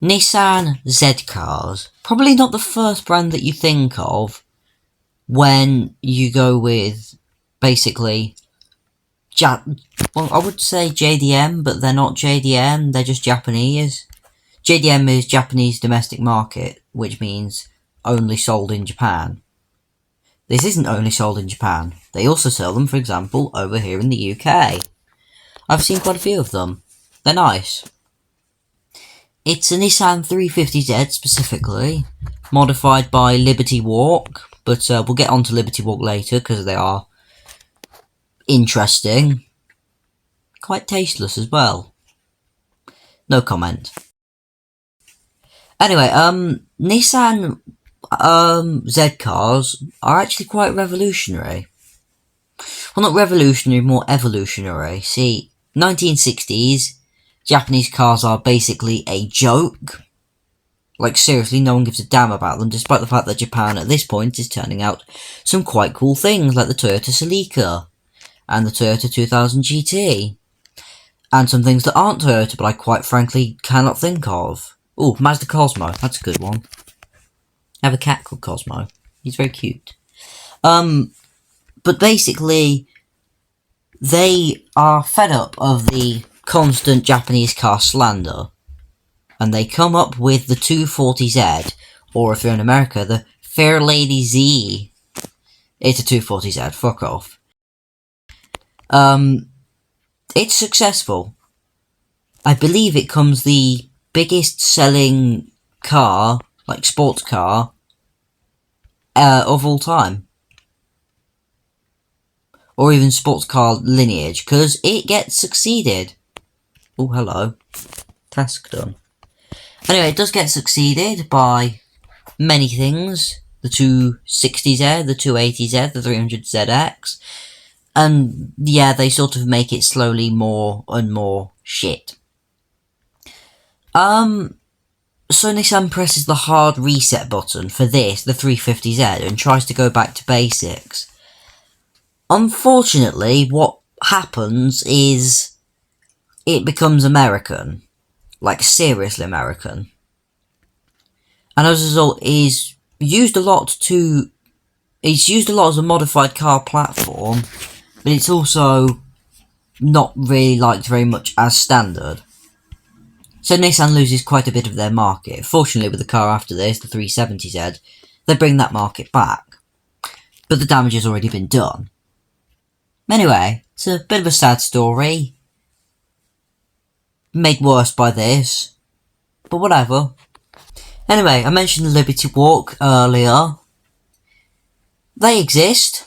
Nissan Z cars. Probably not the first brand that you think of when you go with, basically, well, I would say JDM, but they're not JDM, they're just Japanese. JDM is Japanese domestic market, which means only sold in Japan. This isn't only sold in Japan. They also sell them, for example, over here in the UK. I've seen quite a few of them. They're nice. It's a Nissan 350Z specifically, modified by Liberty Walk, but we'll get onto Liberty Walk later because they are interesting. Quite tasteless as well. No comment. Anyway, Nissan Z cars are actually quite revolutionary. Well, not revolutionary, more evolutionary. See, 1960s, Japanese cars are basically a joke. Like, seriously, no one gives a damn about them, despite the fact that Japan at this point is turning out some quite cool things, like the Toyota Celica, and the Toyota 2000 GT, and some things that aren't Toyota, but I quite frankly cannot think of. Ooh, Mazda Cosmo, that's a good one. I have a cat called Cosmo. He's very cute. But basically, they are fed up of the constant Japanese car slander. And they come up with the 240Z, or if you're in America, the Fairlady Z. It's a 240Z, fuck off. It's successful. I believe it comes the biggest selling car, like sports car, of all time. Or even sports car lineage, because it gets succeeded. Oh, hello. Task done. Anyway, it does get succeeded by many things. The 260Z, the 280Z, the 300ZX. And yeah, they sort of make it slowly more and more shit. So Nissan presses the hard reset button for this, the 350Z, and tries to go back to basics. Unfortunately, what happens is it becomes American. Like, seriously American. And as a result, it's used a lot as a modified car platform, but it's also not really liked very much as standard. So Nissan loses quite a bit of their market. Fortunately, with the car after this, the 370Z, they bring that market back. But the damage has already been done. Anyway, it's a bit of a sad story. Made worse by this. But whatever. Anyway, I mentioned the Liberty Walk earlier. They exist.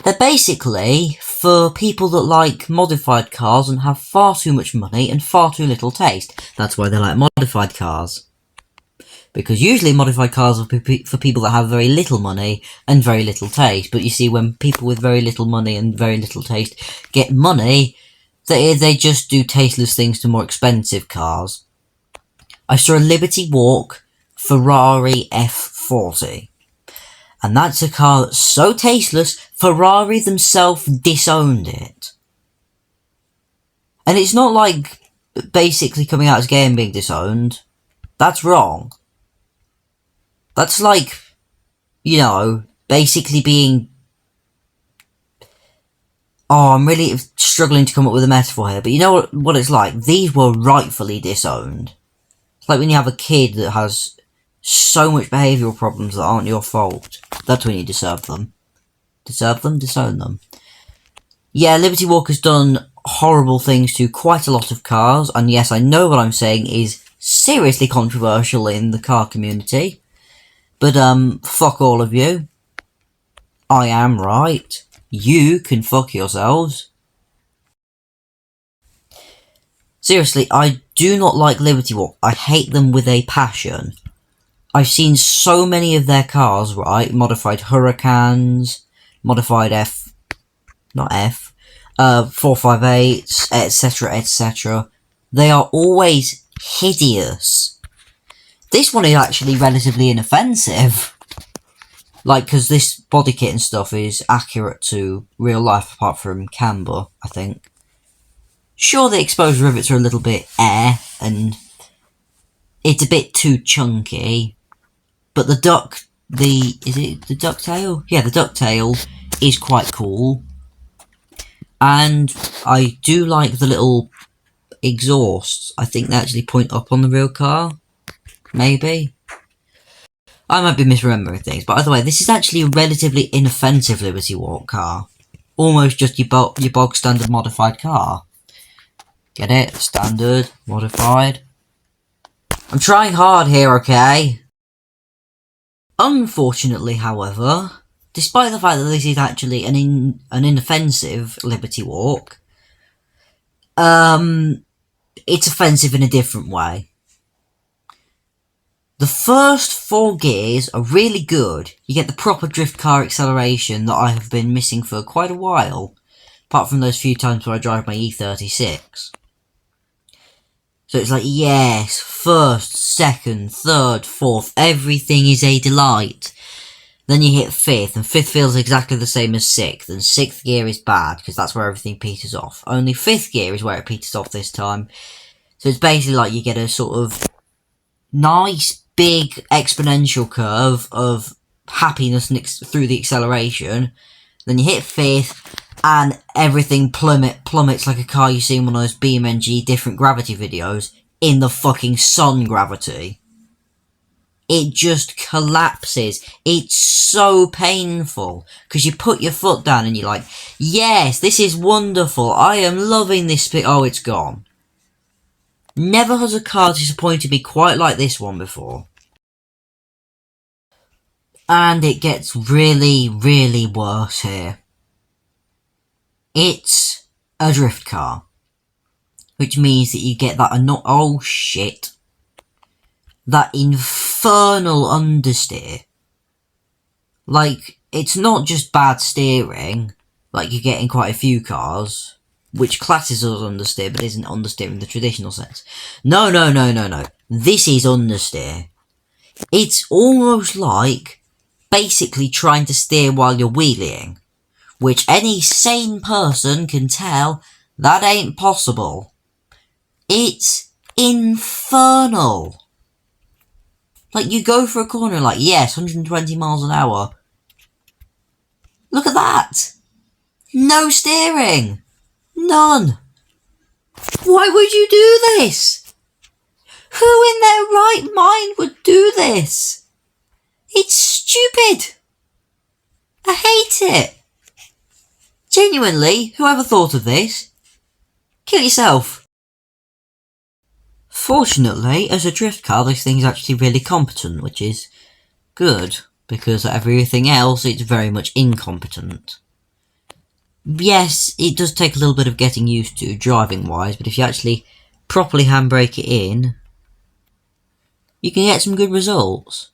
They're basically for people that like modified cars and have far too much money and far too little taste. That's why they like modified cars. Because usually modified cars are for people that have very little money and very little taste. But you see, when people with very little money and very little taste get money, they just do tasteless things to more expensive cars. I saw a Liberty Walk Ferrari F40. And that's a car that's so tasteless, Ferrari themselves disowned it. And it's not like basically coming out as gay and being disowned. That's wrong. That's like, you know, basically being... Oh, I'm really struggling to come up with a metaphor here, but you know what it's like? These were rightfully disowned. It's like when you have a kid that has so much behavioural problems that aren't your fault. That's when you deserve them. Deserve them? Disown them. Yeah, Liberty Walk has done horrible things to quite a lot of cars, and yes, I know what I'm saying is seriously controversial in the car community. But, fuck all of you. I am right. You can fuck yourselves. Seriously, I do not like Liberty Walk. I hate them with a passion. I've seen so many of their cars, right? Modified Huracans, modified 458s, etc, etc. They are always hideous. This one is actually relatively inoffensive. Like, because this body kit and stuff is accurate to real life, apart from camber, I think. Sure, the exposed rivets are a little bit and it's a bit too chunky. But is it the ducktail? Yeah, the ducktail is quite cool. And I do like the little exhausts. I think they actually point up on the real car. Maybe. I might be misremembering things, but either way, this is actually a relatively inoffensive Liberty Walk car. Almost just your bog standard modified car. Get it? Standard, modified. I'm trying hard here, okay? Unfortunately, however, despite the fact that this is actually an inoffensive Liberty Walk, it's offensive in a different way. The first 4 gears are really good. You get the proper drift car acceleration that I have been missing for quite a while, apart from those few times where I drive my E36. So it's like, yes, first, second, third, fourth, everything is a delight. Then you hit 5th, and 5th feels exactly the same as 6th, and 6th gear is bad, because that's where everything peters off. Only 5th gear is where it peters off this time. So it's basically like you get a sort of nice, big exponential curve of happiness through the acceleration. Then you hit 5th, and everything plummets like a car you see in one of those BeamNG different gravity videos, in the fucking sun gravity. It just collapses. It's so painful. Because you put your foot down and you're like, yes, this is wonderful. I am loving this bit. Oh, it's gone. Never has a car disappointed me quite like this one before. And it gets really, really worse here. It's a drift car. Which means that you get that oh shit. That infernal understeer. Like, it's not just bad steering, like you get in quite a few cars, which classes as understeer but isn't understeer in the traditional sense. No. This is understeer. It's almost like basically trying to steer while you're wheeling, which any sane person can tell that ain't possible. It's infernal. Like, you go for a corner like, yes, 120 miles an hour. Look at that! No steering! None! Why would you do this? Who in their right mind would do this? It's stupid! I hate it! Genuinely, whoever thought of this? Kill yourself. Fortunately, as a drift car, this thing's actually really competent, which is good, because everything else, it's very much incompetent. Yes, it does take a little bit of getting used to, driving-wise, but if you actually properly handbrake it in, you can get some good results.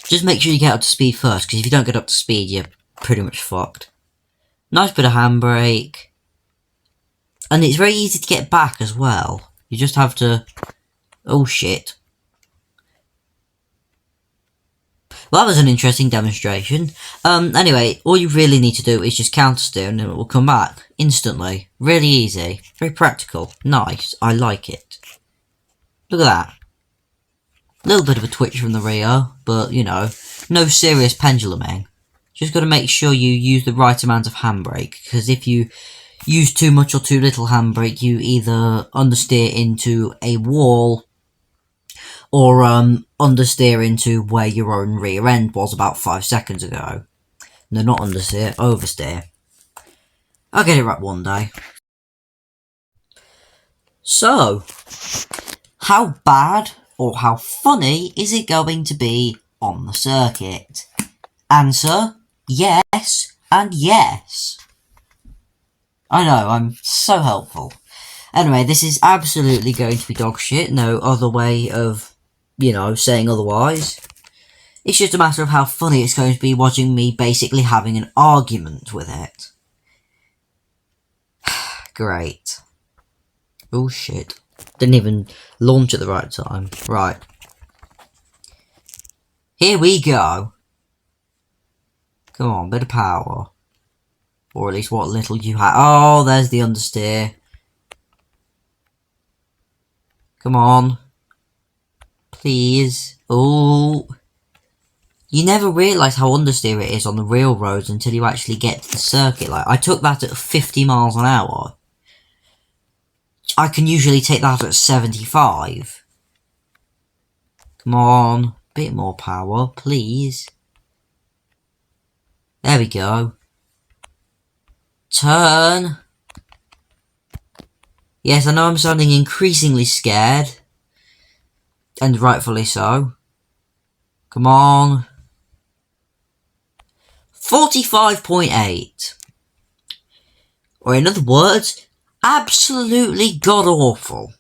Just make sure you get up to speed first, because if you don't get up to speed, you're pretty much fucked. Nice bit of handbrake. And it's very easy to get back as well. You just have to... Oh shit. Well, that was an interesting demonstration. Anyway, all you really need to do is just countersteer and it will come back instantly. Really easy. Very practical. Nice. I like it. Look at that. A little bit of a twitch from the rear, but, you know, no serious penduluming. Just got to make sure you use the right amount of handbrake, because if you use too much or too little handbrake, you either understeer into a wall or understeer into where your own rear end was about 5 seconds ago. No, not understeer, oversteer. I'll get it right one day. So, how bad or how funny is it going to be on the circuit? Answer, yes and yes. I know, I'm so helpful. Anyway, this is absolutely going to be dog shit. No other way of, you know, saying otherwise. It's just a matter of how funny it's going to be watching me basically having an argument with it. Great. Oh shit. Didn't even launch at the right time. Right. Here we go. Come on, bit of power. Or at least what little you have. Oh, there's the understeer. Come on. Please. Oh. You never realise how understeer it is on the real roads until you actually get to the circuit. Like, I took that at 50 miles an hour. I can usually take that at 75. Come on. Bit more power, please. There we go. Turn. Yes, I know I'm sounding increasingly scared. And rightfully so. Come on. 45.8. Or in other words, absolutely god-awful.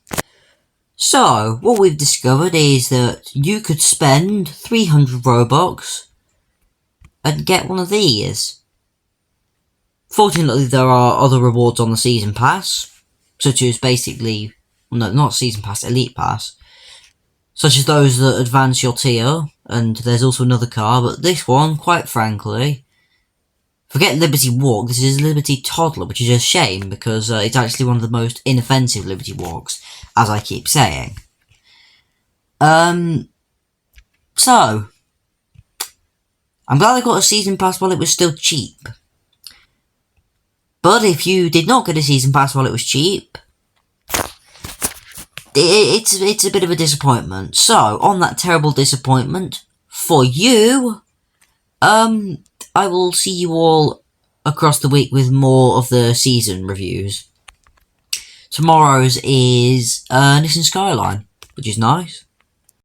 So, what we've discovered is that you could spend 300 Robux and get one of these. Fortunately, there are other rewards on the Season Pass, such as basically, no, not Season Pass, Elite Pass, such as those that advance your tier, and there's also another car, but this one, quite frankly, forget Liberty Walk, this is Liberty Toddler, which is a shame, because it's actually one of the most inoffensive Liberty Walks, as I keep saying. So, I'm glad I got a Season Pass while it was still cheap. But if you did not get a Season Pass while it was cheap, it's a bit of a disappointment. So, on that terrible disappointment, for you, I will see you all across the week with more of the season reviews. Tomorrow's is Nissan Skyline, which is nice.